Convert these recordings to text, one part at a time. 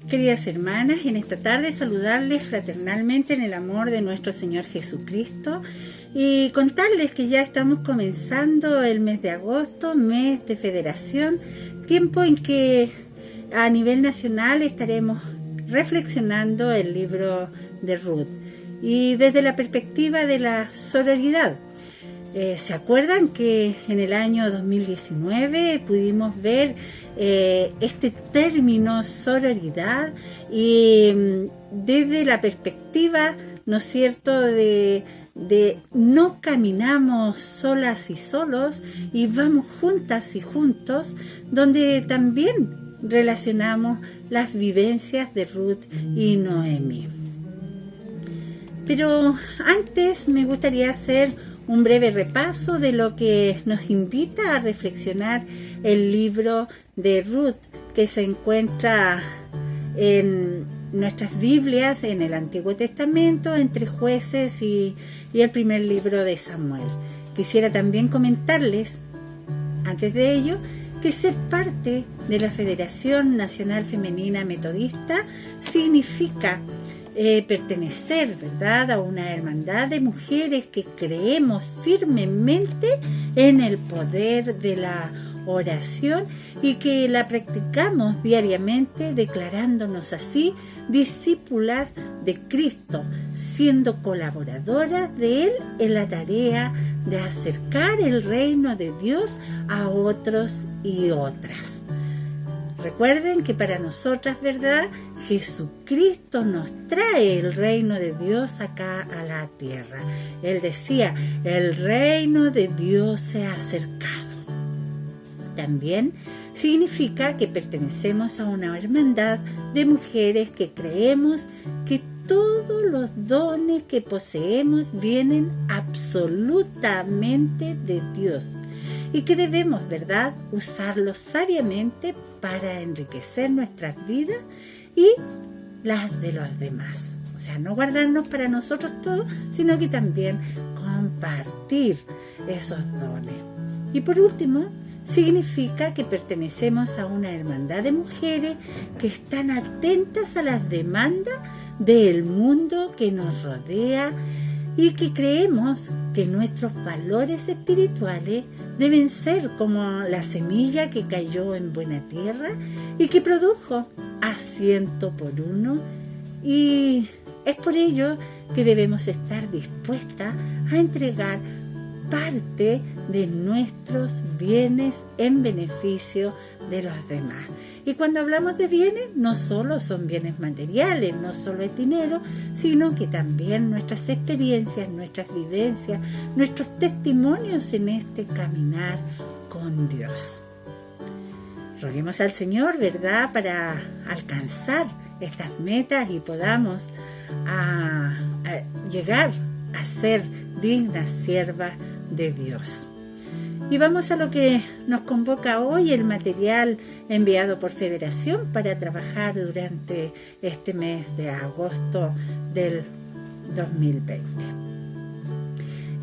Queridas hermanas, en esta tarde saludarles fraternalmente en el amor de nuestro Señor Jesucristo y contarles que ya estamos comenzando el mes de agosto, mes de federación, tiempo en que a nivel nacional estaremos reflexionando el libro de Ruth y desde la perspectiva de la sororidad. ¿Se acuerdan que en el año 2019 pudimos ver este término sororidad y desde la perspectiva, ¿no es cierto?, de no caminamos solas y solos y vamos juntas y juntos, donde también relacionamos las vivencias de Ruth y Noemi. Pero antes me gustaría hacer un breve repaso de lo que nos invita a reflexionar el libro de Ruth, que se encuentra en nuestras Biblias en el Antiguo Testamento, entre Jueces y el primer libro de Samuel. Quisiera también comentarles, antes de ello, que ser parte de la Federación Nacional Femenina Metodista significa pertenecer, ¿verdad?, a una hermandad de mujeres que creemos firmemente en el poder de la oración y que la practicamos diariamente, declarándonos así discípulas de Cristo, siendo colaboradoras de Él en la tarea de acercar el reino de Dios a otros y otras. Recuerden que para nosotras, ¿verdad?, Jesucristo nos trae el reino de Dios acá a la tierra. Él decía, el reino de Dios se ha acercado. También significa que pertenecemos a una hermandad de mujeres que creemos que todos los dones que poseemos vienen absolutamente de Dios y que debemos, ¿verdad?, usarlos sabiamente para enriquecer nuestras vidas y las de los demás. O sea, no guardarnos para nosotros todo, sino que también compartir esos dones. Y por último, significa que pertenecemos a una hermandad de mujeres que están atentas a las demandas del mundo que nos rodea y que creemos que nuestros valores espirituales deben ser como la semilla que cayó en buena tierra y que produjo a 100 por 1, y es por ello que debemos estar dispuestas a entregar parte de nuestros bienes en beneficio de los demás. Y cuando hablamos de bienes, no solo son bienes materiales, no solo es dinero, sino que también nuestras experiencias, nuestras vivencias, nuestros testimonios en este caminar con Dios. Roguemos al Señor, ¿verdad?, para alcanzar estas metas y podamos llegar a ser dignas siervas de Dios. Y vamos a lo que nos convoca hoy, el material enviado por Federación para trabajar durante este mes de agosto del 2020.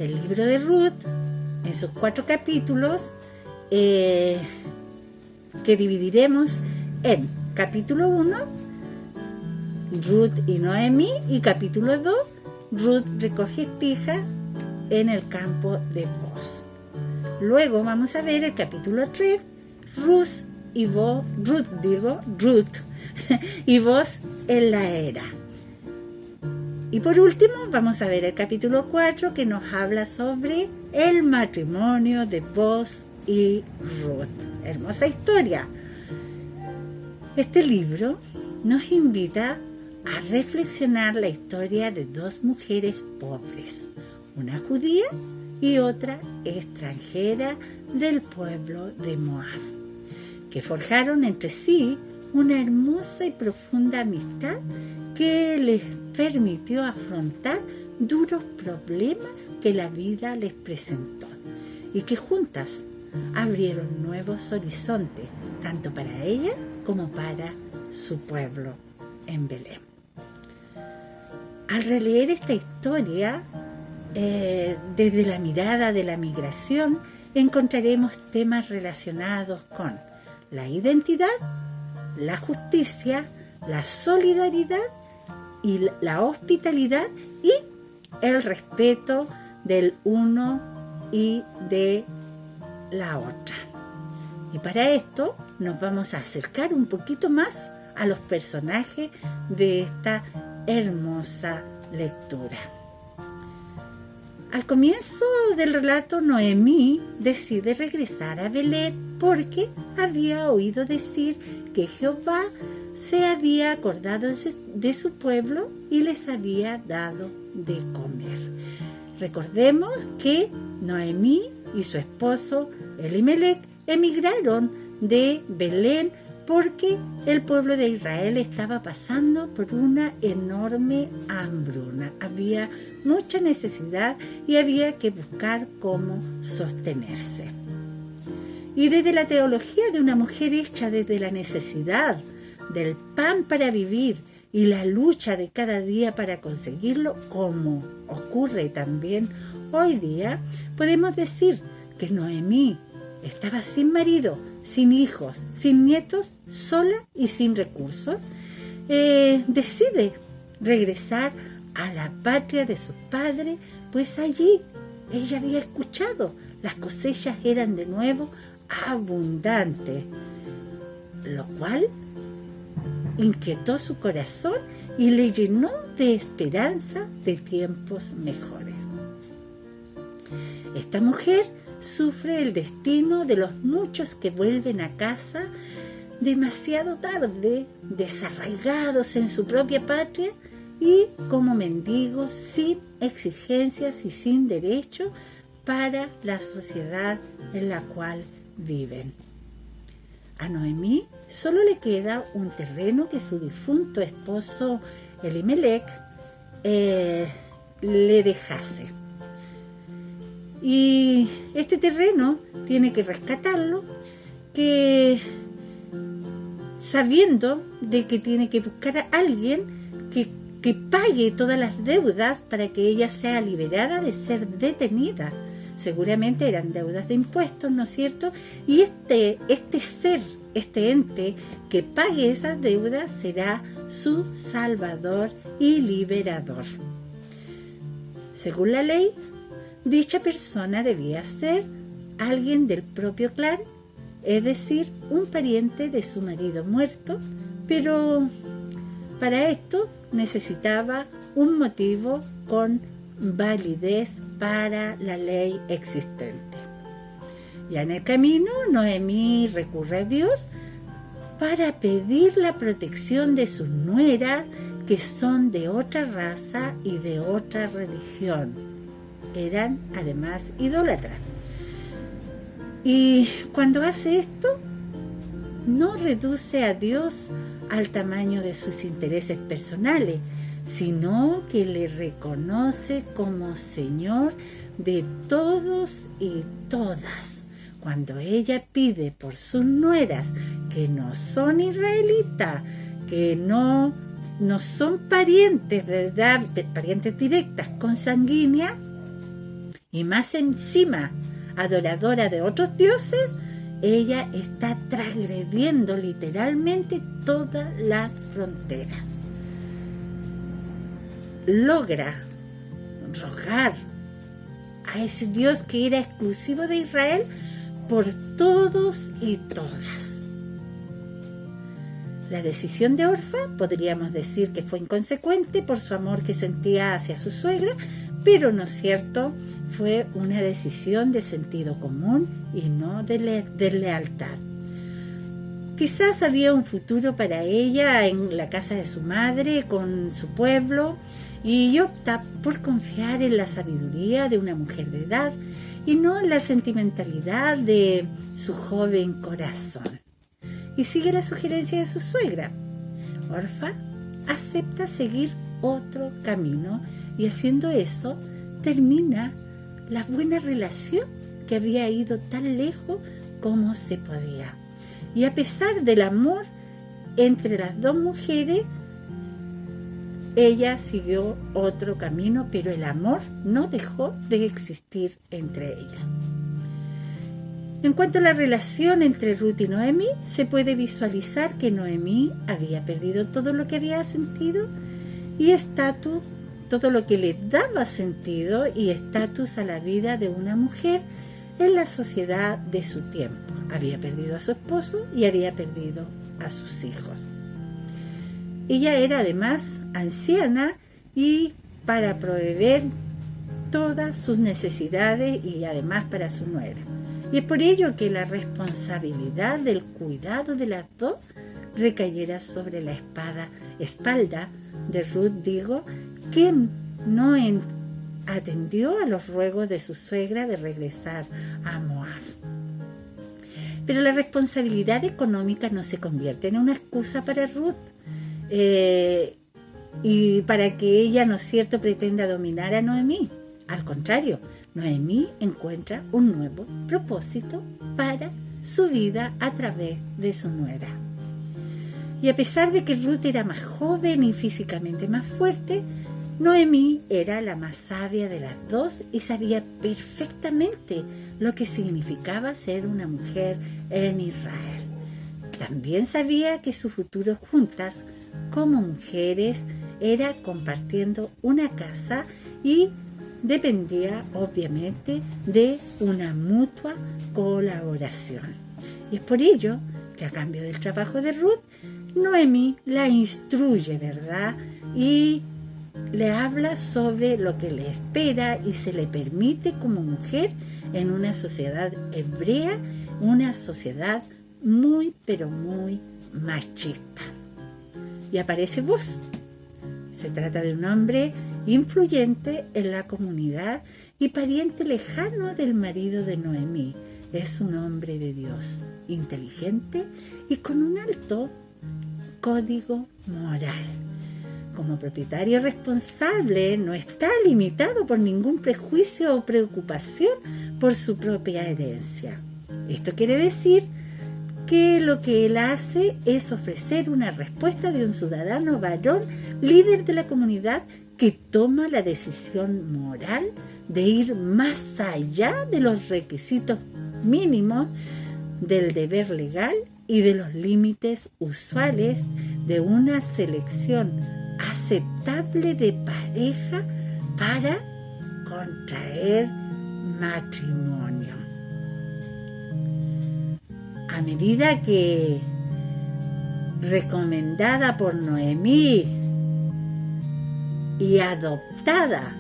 El libro de Ruth, en sus 4 capítulos, que dividiremos en capítulo 1, Ruth y Noemi, y capítulo 2, Ruth recoge espigas en el campo de Boaz. Luego vamos a ver el capítulo 3, Ruth y Boaz en la era. Y por último vamos a ver el capítulo 4, que nos habla sobre el matrimonio de Boaz y Ruth. Hermosa historia. Este libro nos invita a reflexionar la historia de 2 mujeres pobres, una judía y otra extranjera del pueblo de Moab, que forjaron entre sí una hermosa y profunda amistad que les permitió afrontar duros problemas que la vida les presentó y que juntas abrieron nuevos horizontes, tanto para ella como para su pueblo en Belén. Al releer esta historia, desde la mirada de la migración, encontraremos temas relacionados con la identidad, la justicia, la solidaridad y la hospitalidad y el respeto del uno y de la otra. Y para esto nos vamos a acercar un poquito más a los personajes de esta hermosa lectura. Al comienzo del relato, Noemí decide regresar a Belén porque había oído decir que Jehová se había acordado de su pueblo y les había dado de comer. Recordemos que Noemí y su esposo Elimelec emigraron de Belén porque el pueblo de Israel estaba pasando por una enorme hambruna. Había mucha necesidad y había que buscar cómo sostenerse. Y desde la teología de una mujer hecha desde la necesidad, del pan para vivir y la lucha de cada día para conseguirlo, como ocurre también hoy día, podemos decir que Noemí estaba sin marido, sin hijos, sin nietos, sola y sin recursos. Decide regresar a la patria de su padre, pues allí ella había escuchado, las cosechas eran de nuevo abundantes, lo cual inquietó su corazón y le llenó de esperanza de tiempos mejores. Esta mujer sufre el destino de los muchos que vuelven a casa demasiado tarde, desarraigados en su propia patria y como mendigos sin exigencias y sin derechos para la sociedad en la cual viven. A Noemí solo le queda un terreno que su difunto esposo Elimelec le dejase. Y este terreno tiene que rescatarlo, que sabiendo de que tiene que buscar a alguien que pague todas las deudas para que ella sea liberada de ser detenida. Seguramente eran deudas de impuestos, ¿no es cierto? Y este ser, este ente que pague esas deudas será su salvador y liberador. Según la ley, dicha persona debía ser alguien del propio clan, es decir, un pariente de su marido muerto, pero para esto necesitaba un motivo con validez para la ley existente. Ya en el camino, Noemí recurre a Dios para pedir la protección de sus nueras, que son de otra raza y de otra religión. Eran además idólatras. Y cuando hace esto, no reduce a Dios al tamaño de sus intereses personales, sino que le reconoce como Señor de todos y todas. Cuando ella pide por sus nueras, que no son israelitas, que no son parientes, ¿verdad? Parientes directas, consanguíneas, y más encima adoradora de otros dioses, ella está transgrediendo literalmente todas las fronteras. Logra rogar a ese Dios que era exclusivo de Israel por todos y todas. La decisión de Orfa podríamos decir que fue inconsecuente por su amor que sentía hacia su suegra, pero no es cierto, fue una decisión de sentido común y no de lealtad. Quizás había un futuro para ella en la casa de su madre, con su pueblo, y opta por confiar en la sabiduría de una mujer de edad y no en la sentimentalidad de su joven corazón. Y sigue la sugerencia de su suegra. Orfa acepta seguir otro camino y haciendo eso termina la buena relación que había ido tan lejos como se podía. Y a pesar del amor entre las dos mujeres, ella siguió otro camino, pero el amor no dejó de existir entre ellas. En cuanto a la relación entre Ruth y Noemí, se puede visualizar que Noemí había perdido todo lo que había sentido y estatus, todo lo que le daba sentido y estatus a la vida de una mujer en la sociedad de su tiempo. Había perdido a su esposo y había perdido a sus hijos. Ella era además anciana y para proveer todas sus necesidades y además para su nuera. Y es por ello que la responsabilidad del cuidado de las dos recayera sobre la espalda de Ruth, quien no atendió a los ruegos de su suegra de regresar a Moab. Pero la responsabilidad económica no se convierte en una excusa para Ruth y para que ella, ¿no es cierto?, pretenda dominar a Noemí. Al contrario, Noemí encuentra un nuevo propósito para su vida a través de su nuera. Y a pesar de que Ruth era más joven y físicamente más fuerte, Noemí era la más sabia de las dos y sabía perfectamente lo que significaba ser una mujer en Israel. También sabía que su futuro juntas como mujeres era compartiendo una casa y dependía obviamente de una mutua colaboración. Y es por ello que a cambio del trabajo de Ruth, Noemí la instruye, ¿verdad? Y le habla sobre lo que le espera y se le permite como mujer en una sociedad hebrea, una sociedad muy, pero muy machista. Y aparece Boaz. Se trata de un hombre influyente en la comunidad y pariente lejano del marido de Noemí. Es un hombre de Dios, inteligente y con un alto código moral. Como propietario responsable, no está limitado por ningún prejuicio o preocupación por su propia herencia. Esto quiere decir que lo que él hace es ofrecer una respuesta de un ciudadano varón, líder de la comunidad, que toma la decisión moral de ir más allá de los requisitos mínimos del deber legal y de los límites usuales de una selección aceptable de pareja para contraer matrimonio. A medida que, recomendada por Noemí y adoptada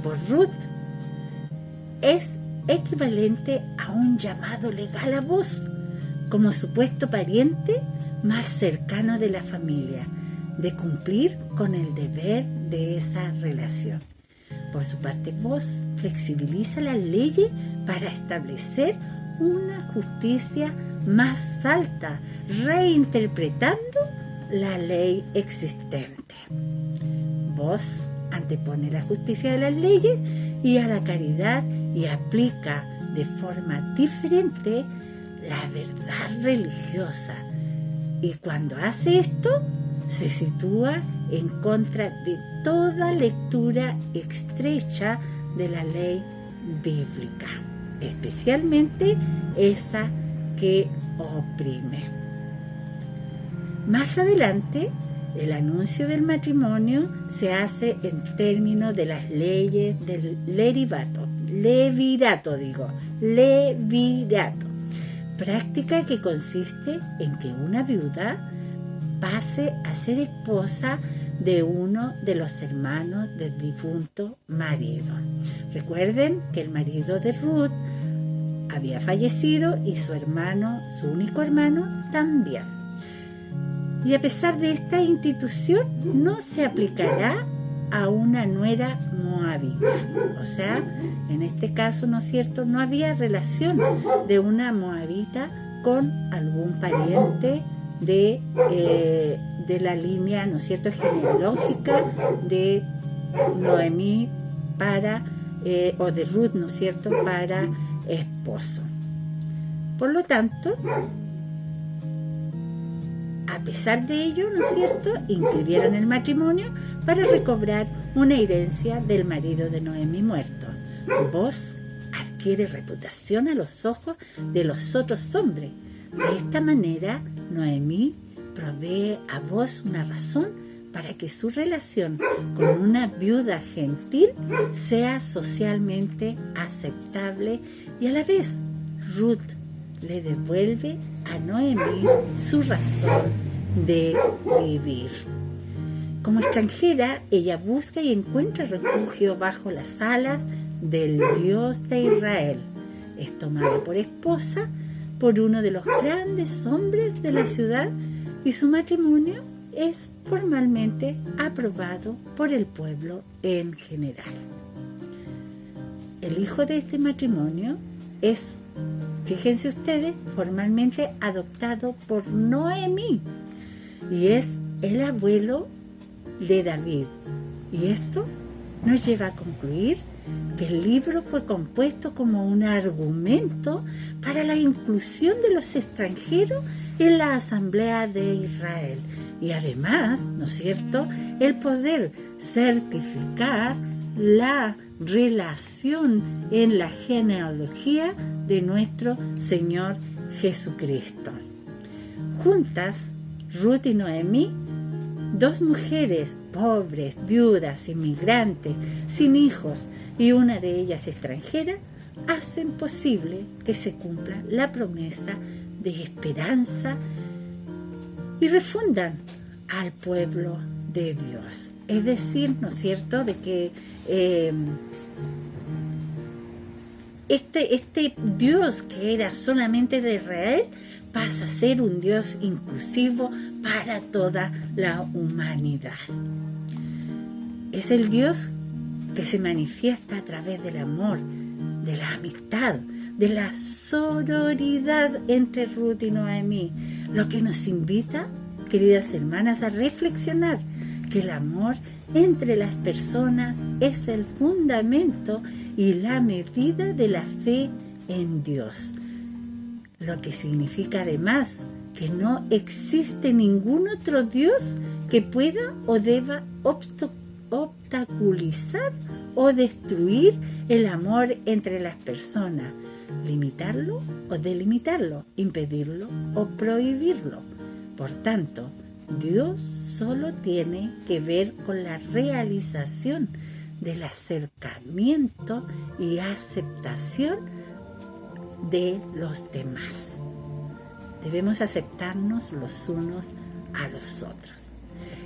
por Ruth, es equivalente a un llamado legal a Boaz, como supuesto pariente más cercano de la familia, de cumplir con el deber de esa relación. Por su parte, Boaz flexibiliza las leyes para establecer una justicia más alta, reinterpretando la ley existente. Boaz antepone la justicia de las leyes y a la caridad y aplica de forma diferente la verdad religiosa. Y cuando hace esto, se sitúa en contra de toda lectura estrecha de la ley bíblica, especialmente esa que oprime. Más adelante, el anuncio del matrimonio se hace en términos de las leyes del levirato, práctica que consiste en que una viuda pase a ser esposa de uno de los hermanos del difunto marido. Recuerden que el marido de Ruth había fallecido y su único hermano también. Y a pesar de esta institución, no se aplicará a una nuera moabita. O sea, en este caso, ¿no es cierto?, no había relación de una moabita con algún pariente de la línea, ¿no es cierto?, genealógica de Noemí o de Ruth, ¿no es cierto?, para esposo. Por lo tanto, a pesar de ello, ¿no es cierto?, inscribieron el matrimonio para recobrar una herencia del marido de Noemí muerto. Boaz adquiere reputación a los ojos de los otros hombres. De esta manera, Noemí provee a Booz una razón para que su relación con una viuda gentil sea socialmente aceptable, y a la vez Ruth le devuelve a Noemí su razón de vivir. Como extranjera, ella busca y encuentra refugio bajo las alas del Dios de Israel. Es tomada por esposa por uno de los grandes hombres de la ciudad y su matrimonio es formalmente aprobado por el pueblo en general. El hijo de este matrimonio es, fíjense ustedes, formalmente adoptado por Noemí y es el abuelo de David. Y esto nos lleva a concluir que el libro fue compuesto como un argumento para la inclusión de los extranjeros en la Asamblea de Israel. Y además, ¿no es cierto?, el poder certificar la relación en la genealogía de nuestro Señor Jesucristo. Juntas, Ruth y Noemí, dos mujeres pobres, viudas, inmigrantes, sin hijos y una de ellas extranjera, hacen posible que se cumpla la promesa de esperanza y refundan al pueblo de Dios. Es decir, ¿no es cierto?, de que este Dios que era solamente de Israel pasa a ser un Dios inclusivo para toda la humanidad. Es el Dios que se manifiesta a través del amor, de la amistad, de la sororidad entre Ruth y Noemí, lo que nos invita, queridas hermanas, a reflexionar que el amor entre las personas es el fundamento y la medida de la fe en Dios. Lo que significa además que no existe ningún otro Dios que pueda o deba obstaculizar o destruir el amor entre las personas, limitarlo o delimitarlo, impedirlo o prohibirlo. Por tanto, Dios solo tiene que ver con la realización del acercamiento y aceptación de los demás. Debemos aceptarnos los unos a los otros.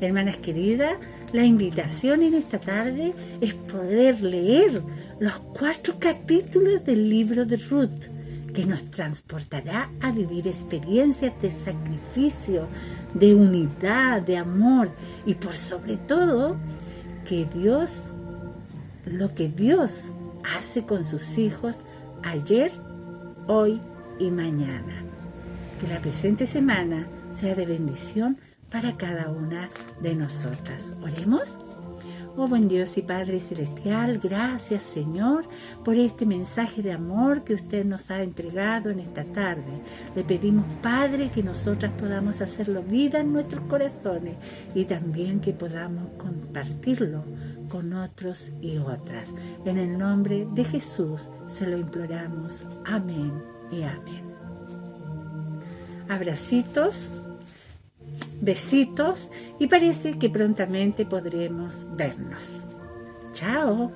Hermanas queridas, la invitación en esta tarde es poder leer los 4 capítulos del libro de Ruth, que nos transportará a vivir experiencias de sacrificio, de unidad, de amor y por sobre todo que lo que Dios hace con sus hijos ayer, hoy y mañana. Que la presente semana sea de bendición para cada una de nosotras. Oremos. Oh buen Dios y Padre Celestial, gracias Señor por este mensaje de amor que usted nos ha entregado en esta tarde. Le pedimos, Padre, que nosotras podamos hacerlo vida en nuestros corazones y también que podamos compartirlo con otros y otras. En el nombre de Jesús se lo imploramos. Amén y amén. Abracitos. Besitos y parece que prontamente podremos vernos. Chao.